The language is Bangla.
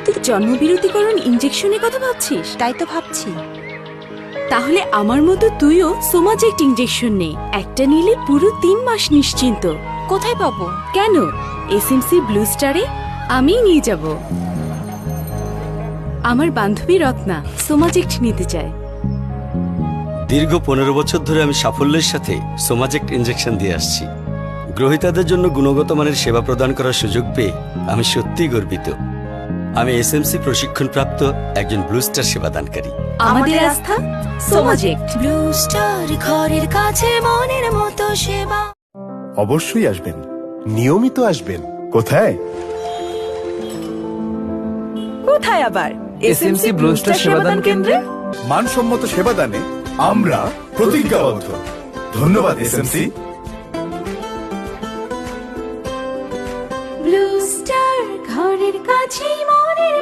তুই জন্মবিরতিকরণ ইনজেকশনের কথা ভাবছিস? তাই তো ভাবছি। তাহলে আমার মতো তুইও সোমাজেক্ট ইনজেকশন নে। একটা নিলে পুরো 3 মাস নিশ্চিন্ত। কোথায় পাবো? কেন, এসএমসি ব্লু স্টারে আমিই নিয়ে যাব। আমার বান্ধবী রত্না সোমাজেক্ট নিতে চায়। দীর্ঘ 15 বছর ধরে আমি সাফল্যের সাথে সোমাজেক্ট ইনজেকশন দিয়ে আসছি। গ্রহীতাদের জন্য গুণগত মানের সেবা প্রদান করার সুযোগ পেয়ে আমি সত্যিই গর্বিত। আমি এসএমসি প্রশিক্ষণপ্রাপ্ত একজন ব্লু স্টার সেবাদানকারী। আমাদের আস্থা সোমাজেক্ট। ব্লু স্টার, ঘরের কাছে মনের মতো সেবা। অবশ্যই আসবেন, নিয়মিত আসবেন। কোথায়? কোথায় আবার? এসএমসি ব্লু স্টার সেবাদান কেন্দ্রে। মানসম্মত সেবাদানে আমরা প্রতিজ্ঞাবদ্ধ। ধন্যবাদ এসএমসি। ব্লু স্টার, ঘরের কাছে মনের